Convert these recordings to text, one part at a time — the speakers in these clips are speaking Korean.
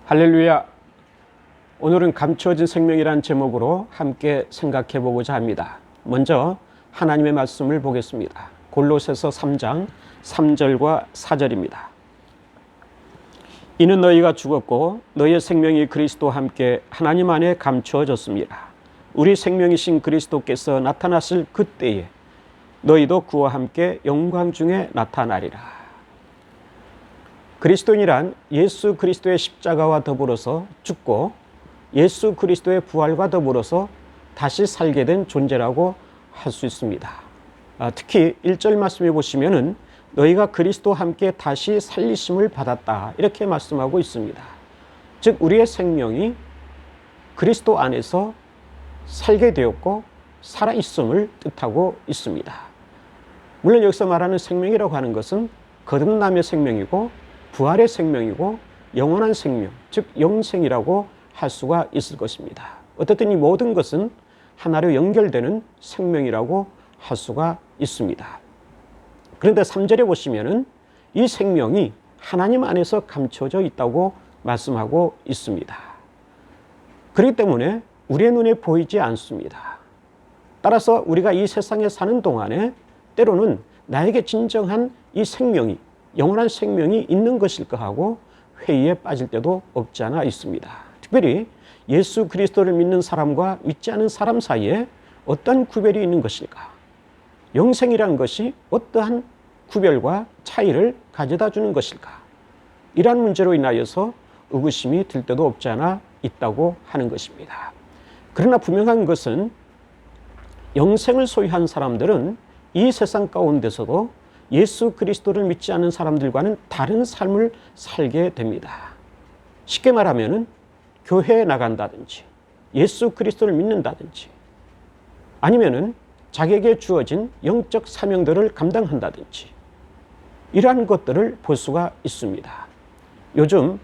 할렐루야. 오늘은 감추어진 생명이란 제목으로 함께 생각해 보고자 합니다. 먼저 하나님의 말씀을 보겠습니다. 골로새서 3장 3절과 4절입니다. 이는 너희가 죽었고 너희의 생명이 그리스도와 함께 하나님 안에 감추어졌습니다. 우리 생명이신 그리스도께서 나타나실 그때에 너희도 그와 함께 영광 중에 나타나리라. 그리스도인이란 예수 그리스도의 십자가와 더불어서 죽고 예수 그리스도의 부활과 더불어서 다시 살게 된 존재라고 할 수 있습니다. 특히 1절 말씀해 보시면은 너희가 그리스도와 함께 다시 살리심을 받았다 이렇게 말씀하고 있습니다. 즉 우리의 생명이 그리스도 안에서 살게 되었고 살아있음을 뜻하고 있습니다. 물론 여기서 말하는 생명이라고 하는 것은 거듭남의 생명이고 부활의 생명이고 영원한 생명, 즉 영생이라고 할 수가 있을 것입니다. 어쨌든 이 모든 것은 하나로 연결되는 생명이라고 할 수가 있습니다. 그런데 3절에 보시면은 이 생명이 하나님 안에서 감춰져 있다고 말씀하고 있습니다. 그렇기 때문에 우리의 눈에 보이지 않습니다. 따라서 우리가 이 세상에 사는 동안에 때로는 나에게 진정한 이 생명이 영원한 생명이 있는 것일까 하고 회의에 빠질 때도 없지 않아 있습니다. 특별히 예수 그리스도를 믿는 사람과 믿지 않은 사람 사이에 어떤 구별이 있는 것일까? 영생이라는 것이 어떠한 구별과 차이를 가져다 주는 것일까? 이러한 문제로 인하여서 의구심이 들 때도 없지 않아 있다고 하는 것입니다. 그러나 분명한 것은 영생을 소유한 사람들은 이 세상 가운데서도 예수 그리스도를 믿지 않는 사람들과는 다른 삶을 살게 됩니다. 쉽게 말하면 교회에 나간다든지 예수 그리스도를 믿는다든지 아니면 자기에게 주어진 영적 사명들을 감당한다든지 이러한 것들을 볼 수가 있습니다. 요즘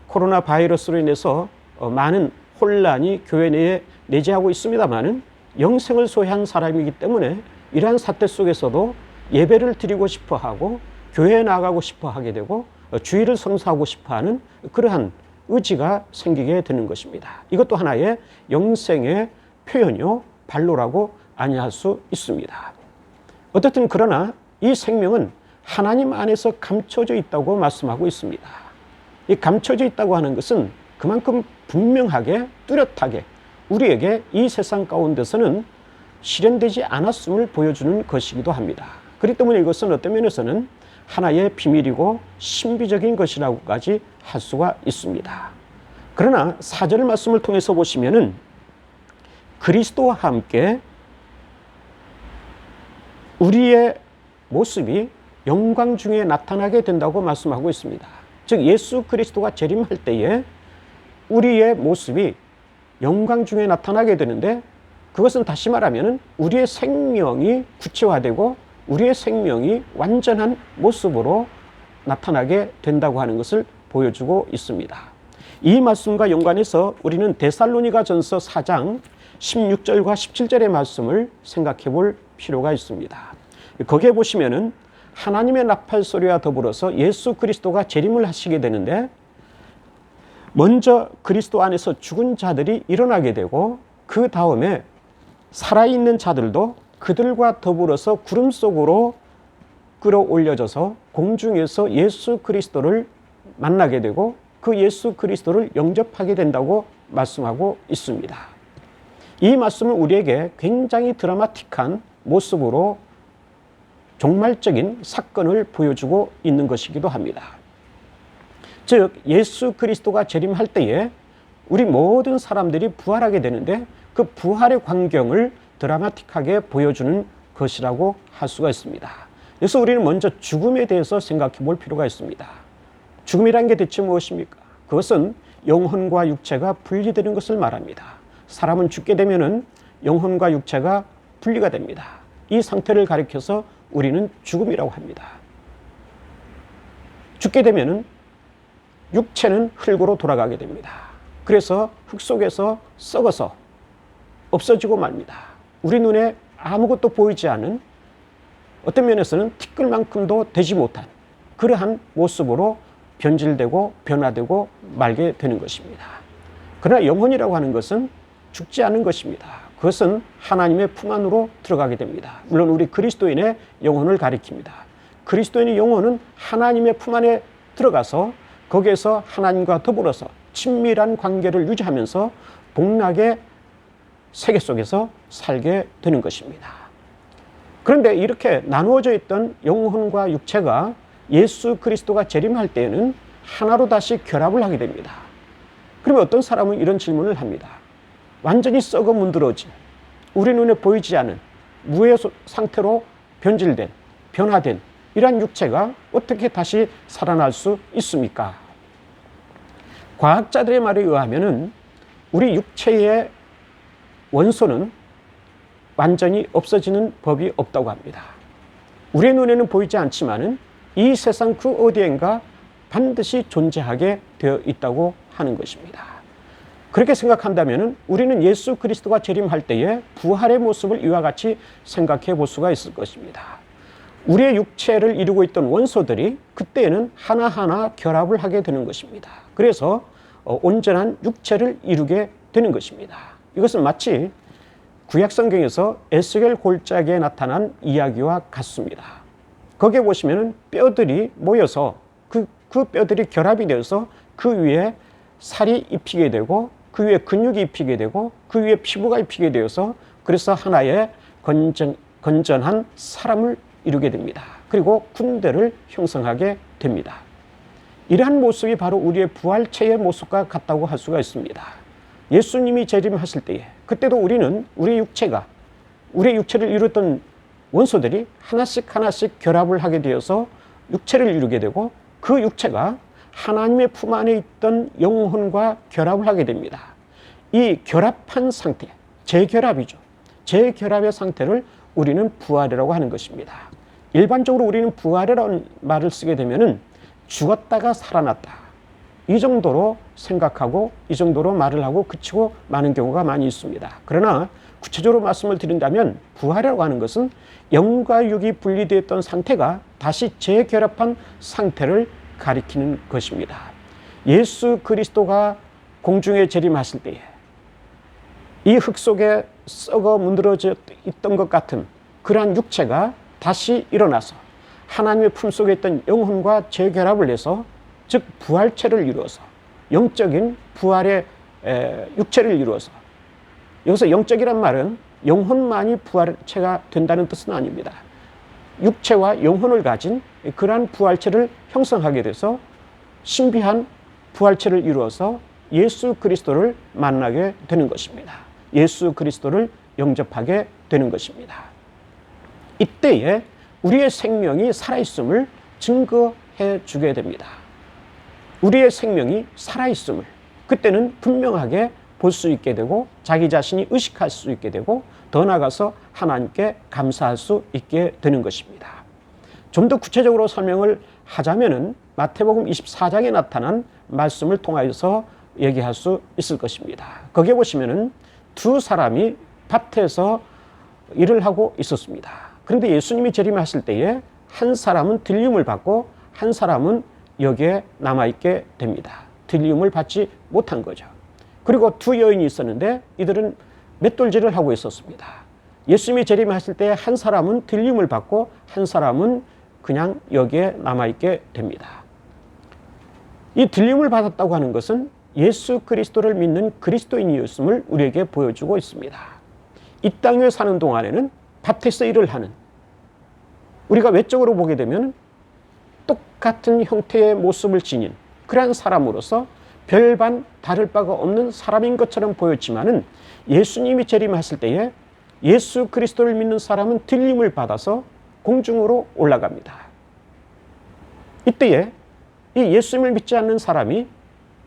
코로나 바이러스로 인해서 많은 혼란이 교회 내에 내재하고 있습니다만 영생을 소유한 사람이기 때문에 이러한 사태 속에서도 예배를 드리고 싶어 하고 교회에 나가고 싶어 하게 되고 주의를 성사하고 싶어 하는 그러한 의지가 생기게 되는 것입니다. 이것도 하나의 영생의 표현이요 발로라고 아니할 수 있습니다. 어쨌든 그러나 이 생명은 하나님 안에서 감춰져 있다고 말씀하고 있습니다. 이 감춰져 있다고 하는 것은 그만큼 분명하게 뚜렷하게 우리에게 이 세상 가운데서는 실현되지 않았음을 보여주는 것이기도 합니다. 그렇기 때문에 이것은 어떤 면에서는 하나의 비밀이고 신비적인 것이라고까지 할 수가 있습니다. 그러나 4절 말씀을 통해서 보시면은 그리스도와 함께 우리의 모습이 영광 중에 나타나게 된다고 말씀하고 있습니다. 즉 예수 그리스도가 재림할 때에 우리의 모습이 영광 중에 나타나게 되는데 그것은 다시 말하면 우리의 생명이 구체화되고 우리의 생명이 완전한 모습으로 나타나게 된다고 하는 것을 보여주고 있습니다. 이 말씀과 연관해서 우리는 데살로니가전서 4장 16절과 17절의 말씀을 생각해 볼 필요가 있습니다. 거기에 보시면은 하나님의 나팔 소리와 더불어서 예수 그리스도가 재림을 하시게 되는데 먼저 그리스도 안에서 죽은 자들이 일어나게 되고 그 다음에 살아있는 자들도 그들과 더불어서 구름 속으로 끌어올려져서 공중에서 예수 그리스도를 만나게 되고 그 예수 그리스도를 영접하게 된다고 말씀하고 있습니다. 이 말씀은 우리에게 굉장히 드라마틱한 모습으로 종말적인 사건을 보여주고 있는 것이기도 합니다. 즉 예수 그리스도가 재림할 때에 우리 모든 사람들이 부활하게 되는데 그 부활의 광경을 드라마틱하게 보여주는 것이라고 할 수가 있습니다. 그래서 우리는 먼저 죽음에 대해서 생각해 볼 필요가 있습니다. 죽음이란 게 대체 무엇입니까? 그것은 영혼과 육체가 분리되는 것을 말합니다. 사람은 죽게 되면은 영혼과 육체가 분리가 됩니다. 이 상태를 가리켜서 우리는 죽음이라고 합니다. 죽게 되면은 육체는 흙으로 돌아가게 됩니다. 그래서 흙 속에서 썩어서 없어지고 맙니다. 우리 눈에 아무것도 보이지 않은 어떤 면에서는 티끌만큼도 되지 못한 그러한 모습으로 변질되고 변화되고 말게 되는 것입니다. 그러나 영혼이라고 하는 것은 죽지 않는 것입니다. 그것은 하나님의 품 안으로 들어가게 됩니다. 물론 우리 그리스도인의 영혼을 가리킵니다. 그리스도인의 영혼은 하나님의 품 안에 들어가서 거기에서 하나님과 더불어서 친밀한 관계를 유지하면서 복락의 세계 속에서 살게 되는 것입니다. 그런데 이렇게 나누어져 있던 영혼과 육체가 예수 그리스도가 재림할 때에는 하나로 다시 결합을 하게 됩니다. 그러면 어떤 사람은 이런 질문을 합니다. 완전히 썩어 문드러진, 우리 눈에 보이지 않은 무의 상태로 변질된, 변화된 이러한 육체가 어떻게 다시 살아날 수 있습니까? 과학자들의 말에 의하면 우리 육체의 원소는 완전히 없어지는 법이 없다고 합니다. 우리의 눈에는 보이지 않지만은 이 세상 그 어디엔가 반드시 존재하게 되어 있다고 하는 것입니다. 그렇게 생각한다면 우리는 예수 그리스도가 재림할 때의 부활의 모습을 이와 같이 생각해 볼 수가 있을 것입니다. 우리의 육체를 이루고 있던 원소들이 그때에는 하나하나 결합을 하게 되는 것입니다. 그래서 온전한 육체를 이루게 되는 것입니다. 이것은 마치 구약 성경에서 에스겔 골짜기에 나타난 이야기와 같습니다. 거기에 보시면 뼈들이 모여서 그 뼈들이 결합이 되어서 그 위에 살이 입히게 되고 그 위에 근육이 입히게 되고 그 위에 피부가 입히게 되어서 그래서 하나의 건전한 사람을 이루게 됩니다. 그리고 군대를 형성하게 됩니다. 이러한 모습이 바로 우리의 부활체의 모습과 같다고 할 수가 있습니다. 예수님이 재림하실 때에 그때도 우리는 우리의 육체를 이루었던 원소들이 하나씩 결합을 하게 되어서 육체를 이루게 되고 그 육체가 하나님의 품 안에 있던 영혼과 결합을 하게 됩니다. 이 결합한 상태, 재결합이죠. 재결합의 상태를 우리는 부활이라고 하는 것입니다. 일반적으로 우리는 부활이라는 말을 쓰게 되면은 죽었다가 살아났다. 이 정도로 생각하고 이 정도로 말을 하고 그치고 마는 경우가 많이 있습니다. 그러나 구체적으로 말씀을 드린다면 부활이라고 하는 것은 영과 육이 분리되었던 상태가 다시 재결합한 상태를 가리키는 것입니다. 예수 그리스도가 공중에 재림하실 때에 이 흙 속에 썩어 문드러져 있던 것 같은 그러한 육체가 다시 일어나서 하나님의 품속에 있던 영혼과 재결합을 해서 즉 부활체를 이루어서 영적인 부활의 육체를 이루어서 여기서 영적이란 말은 영혼만이 부활체가 된다는 뜻은 아닙니다. 육체와 영혼을 가진 그러한 부활체를 형성하게 돼서 신비한 부활체를 이루어서 예수 그리스도를 만나게 되는 것입니다. 예수 그리스도를 영접하게 되는 것입니다. 이때에 우리의 생명이 살아있음을 증거해 주게 됩니다. 우리의 생명이 살아있음을 그때는 분명하게 볼 수 있게 되고 자기 자신이 의식할 수 있게 되고 더 나아가서 하나님께 감사할 수 있게 되는 것입니다. 좀 더 구체적으로 설명을 하자면은 마태복음 24장에 나타난 말씀을 통하여서 얘기할 수 있을 것입니다. 거기에 보시면은 두 사람이 밭에서 일을 하고 있었습니다. 그런데 예수님이 재림하실 때에 한 사람은 들림을 받고 한 사람은 여기에 남아있게 됩니다. 들림을 받지 못한 거죠. 그리고 두 여인이 있었는데 이들은 맷돌질을 하고 있었습니다. 예수님이 재림하실 때 한 사람은 들림을 받고 한 사람은 그냥 여기에 남아있게 됩니다. 이 들림을 받았다고 하는 것은 예수 그리스도를 믿는 그리스도인이었음을 우리에게 보여주고 있습니다. 이 땅에 사는 동안에는 밭에서 일을 하는 우리가 외적으로 보게 되면 똑같은 형태의 모습을 지닌 그러한 사람으로서 별반 다를 바가 없는 사람인 것처럼 보였지만은 예수님이 재림하실 때에 예수 그리스도를 믿는 사람은 들림을 받아서 공중으로 올라갑니다. 이때에 이 예수님을 믿지 않는 사람이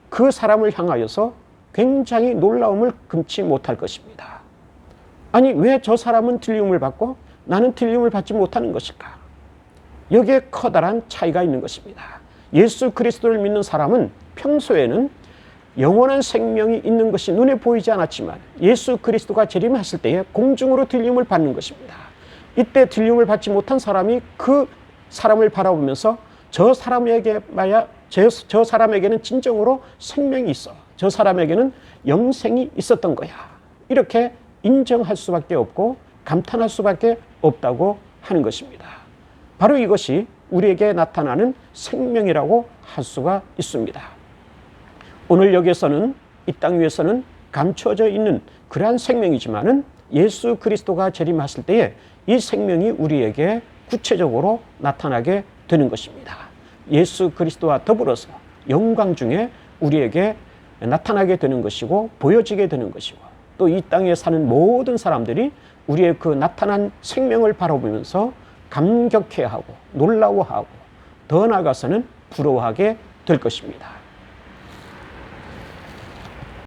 그 사람을 향하여서 굉장히 놀라움을 금치 못할 것입니다. 아니 왜 저 사람은 들림을 받고 나는 들림을 받지 못하는 것일까? 여기에 커다란 차이가 있는 것입니다. 예수 그리스도를 믿는 사람은 평소에는 영원한 생명이 있는 것이 눈에 보이지 않았지만 예수 그리스도가 재림하실 때에 공중으로 들림을 받는 것입니다. 이때 들림을 받지 못한 사람이 그 사람을 바라보면서 저 사람에게 마야 저 사람에게는 진정으로 생명이 있어. 저 사람에게는 영생이 있었던 거야. 이렇게 인정할 수밖에 없고 감탄할 수밖에 없다고 하는 것입니다. 바로 이것이 우리에게 나타나는 생명이라고 할 수가 있습니다. 오늘 여기에서는 이 땅 위에서는 감춰져 있는 그러한 생명이지만은 예수 그리스도가 재림하실 때에 이 생명이 우리에게 구체적으로 나타나게 되는 것입니다. 예수 그리스도와 더불어서 영광 중에 우리에게 나타나게 되는 것이고 보여지게 되는 것이고 또 이 땅에 사는 모든 사람들이 우리의 그 나타난 생명을 바라보면서 감격해하고 놀라워하고 더 나아가서는 부러워하게 될 것입니다.